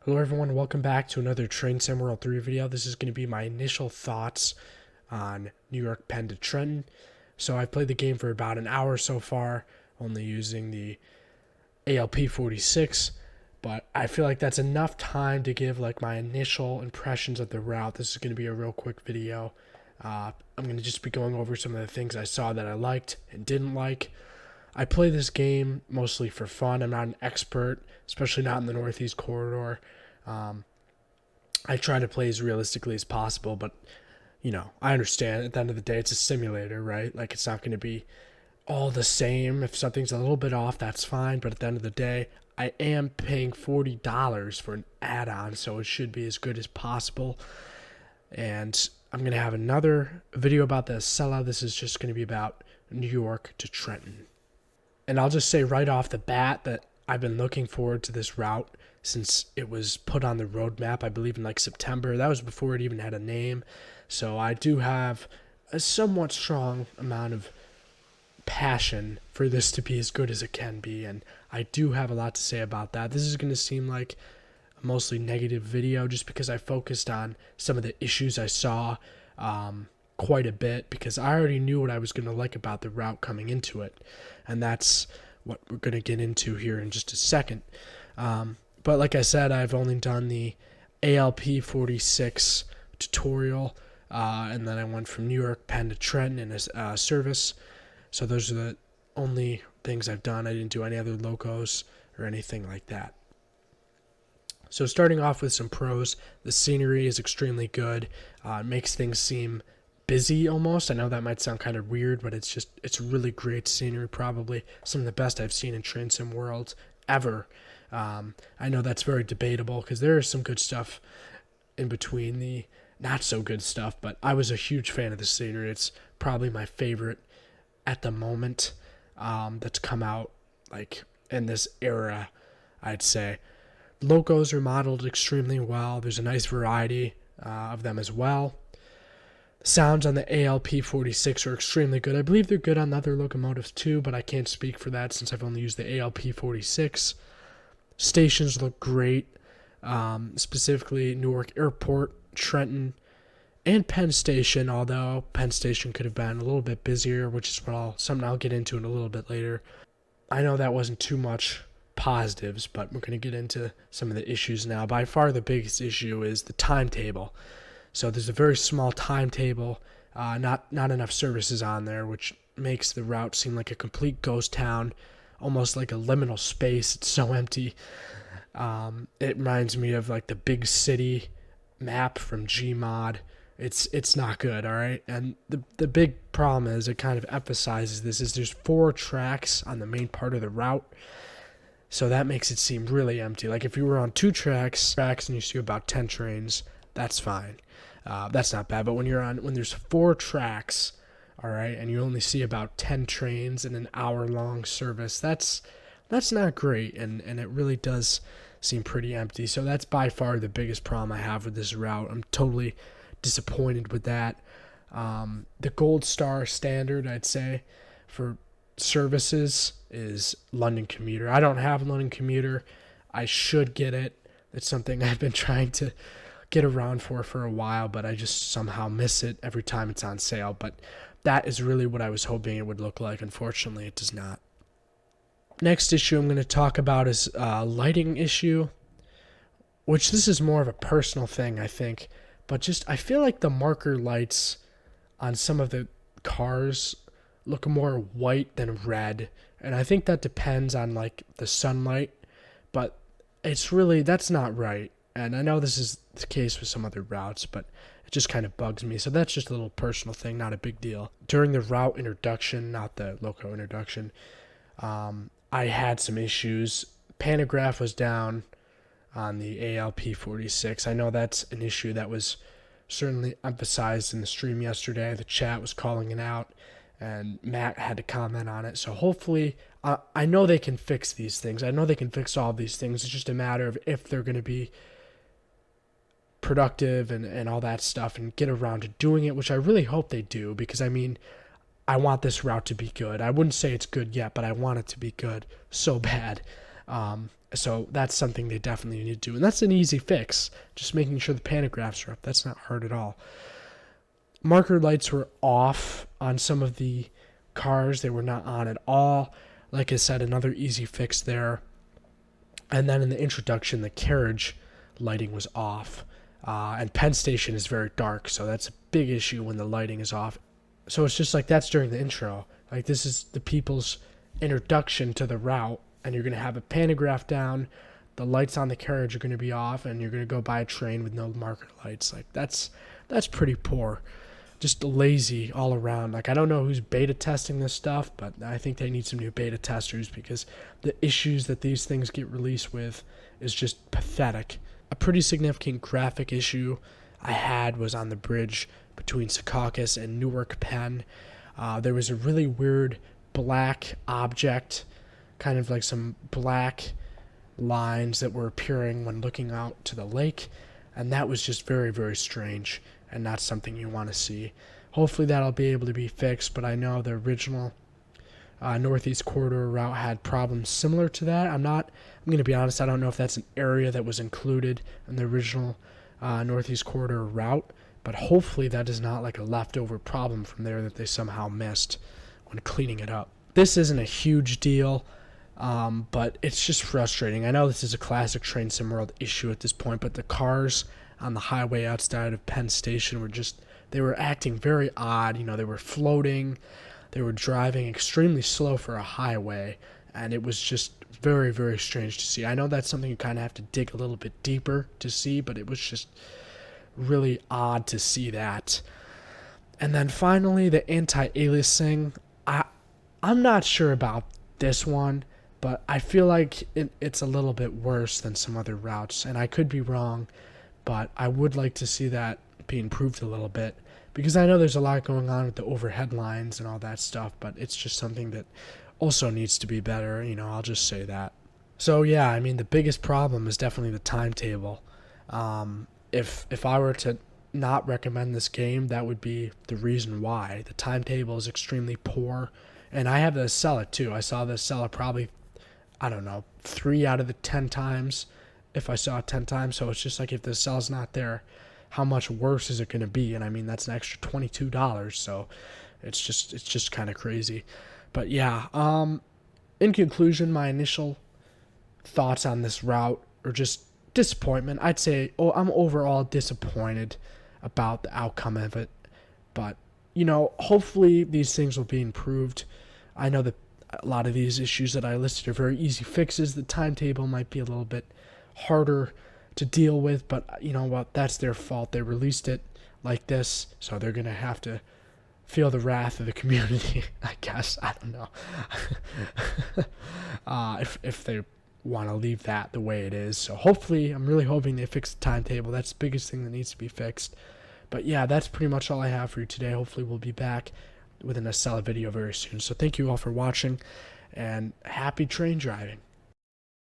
Hello everyone, welcome back to another Train Sim World 3 video. This is going to be my initial thoughts on New York Penn to Trenton. So I've played the game for about an hour so far, only using the ALP 46, but I feel like that's enough time to give like my initial impressions of the route. This is going to be a real quick video. I'm going to just be going over some of the things I saw that I liked and didn't like. I play this game mostly for fun. I'm not an expert, especially not in the Northeast Corridor. I try to play as realistically as possible, but I understand at the end of the day, it's a simulator, right? Like, it's not going to be all the same. If something's a little bit off, that's fine. But at the end of the day, I am paying $40 for an add-on, so it should be as good as possible. And I'm going to have another video about the sellout. This is just going to be about New York to Trenton. And I'll just say right off the bat that I've been looking forward to this route since it was put on the roadmap, I believe in like September. That was before it even had a name. So I do have a somewhat strong amount of passion for this to be as good as it can be. And I do have a lot to say about that. This is going to seem like a mostly negative video just because I focused on some of the issues I saw quite a bit, because I already knew what I was going to like about the route coming into it, and that's what we're going to get into here in just a second. But like I said, I've only done the ALP 46 tutorial, and then I went from New York Penn to Trenton in a service. So those are the only things I've done. I didn't do any other locos or anything like that. So starting off with some pros, the scenery is extremely good. It makes things seem busy almost. I know that might sound kind of weird, but it's really great scenery, probably some of the best I've seen in Train Sim World ever. I know that's very debatable because there is some good stuff in between the not so good stuff, but I was a huge fan of the scenery. It's probably my favorite at the moment that's come out like in this era, I'd say. Locos are modeled extremely well. There's a nice variety of them as well. Sounds on the ALP 46 are extremely good. I believe they're good on the other locomotives too, but I can't speak for that since I've only used the ALP 46. Stations look great, specifically Newark Airport, Trenton, and Penn Station, although Penn Station could have been a little bit busier, which is something I'll get into in a little bit later. I know that wasn't too much positives, but we're going to get into some of the issues now. By far the biggest issue is the timetable. So there's a very small timetable, not enough services on there, which makes the route seem like a complete ghost town, almost like a liminal space. It's so empty. It reminds me of like the big city map from Gmod. It's not good, all right? And the big problem is, it kind of emphasizes this, is there's 4 tracks on the main part of the route. So that makes it seem really empty. Like if you were on 2 tracks and you see about 10 trains, that's fine. That's not bad. But when there's 4 tracks, all right, and you only see about 10 trains in an hour-long service, that's not great, and it really does seem pretty empty. So that's by far the biggest problem I have with this route. I'm totally disappointed with that. The gold star standard, I'd say, for services is London Commuter. I don't have London Commuter. I should get it. It's something I've been trying to get around for a while, but I just somehow miss it every time it's on sale. But that is really what I was hoping it would look like. Unfortunately, it does not. Next issue I'm going to talk about is a lighting issue, which this is more of a personal thing, I think. But just, I feel like the marker lights on some of the cars look more white than red. And I think that depends on like the sunlight, but that's not right. And I know this is the case with some other routes, but it just kind of bugs me. So that's just a little personal thing, not a big deal. During the route introduction, not the loco introduction, I had some issues. Pantograph was down on the ALP 46. I know that's an issue that was certainly emphasized in the stream yesterday. The chat was calling it out, and Matt had to comment on it. So hopefully, I know they can fix these things. I know they can fix all these things. It's just a matter of if they're going to be productive and all that stuff and get around to doing it, which I really hope they do, because I mean, I want this route to be good. I wouldn't say it's good yet, but I want it to be good so bad. So that's something they definitely need to do. And that's an easy fix, just making sure the pantographs are up. That's not hard at all. Marker lights were off on some of the cars. They were not on at all. Like I said, another easy fix there. And then in the introduction, the carriage lighting was off. And Penn Station is very dark, so that's a big issue when the lighting is off. So it's just like that's during the intro. Like this is the people's introduction to the route, and you're going to have a pantograph down, the lights on the carriage are going to be off, and you're going to go by a train with no marker lights. Like that's pretty poor. Just lazy all around. Like I don't know who's beta testing this stuff, but I think they need some new beta testers because the issues that these things get released with is just pathetic. A pretty significant graphic issue I had was on the bridge between Secaucus and Newark Penn. There was a really weird black object, kind of like some black lines that were appearing when looking out to the lake, and that was just very, very strange and not something you want to see. Hopefully that'll be able to be fixed, but I know the original Northeast Corridor route had problems similar to that. I'm going to be honest, I don't know if that's an area that was included in the original Northeast Corridor route, but hopefully that is not like a leftover problem from there that they somehow missed when cleaning it up. This isn't a huge deal, but it's just frustrating. I know this is a classic Train Sim World issue at this point, but the cars on the highway outside of Penn Station they were acting very odd. You know, they were floating, they were driving extremely slow for a highway, and it was just very, very strange to see. I know that's something you kind of have to dig a little bit deeper to see, but it was just really odd to see that. And then finally, the anti-aliasing. I'm not sure about this one, but I feel like it's a little bit worse than some other routes, and I could be wrong, but I would like to see that be improved a little bit, because I know there's a lot going on with the overhead lines and all that stuff, but it's just something that also needs to be better, I'll just say that. So yeah, I mean, the biggest problem is definitely the timetable. If I were to not recommend this game, that would be the reason why. The timetable is extremely poor, and I have to sell it too. I saw this sell it probably, 3 out of the 10 times, if I saw it 10 times. So it's just like, if the sell's not there, how much worse is it going to be? And I mean, that's an extra $22, so it's just kind of crazy. But yeah, in conclusion, my initial thoughts on this route are just disappointment. I'd say, I'm overall disappointed about the outcome of it, but hopefully these things will be improved. I know that a lot of these issues that I listed are very easy fixes. The timetable might be a little bit harder to deal with, but you know what, that's their fault. They released it like this, so they're gonna have to feel the wrath of the community, I guess. I don't know. If they want to leave that the way it is. So hopefully, I'm really hoping they fix the timetable. That's the biggest thing that needs to be fixed. But yeah, that's pretty much all I have for you today. Hopefully we'll be back with an Acela video very soon. So thank you all for watching, and happy train driving.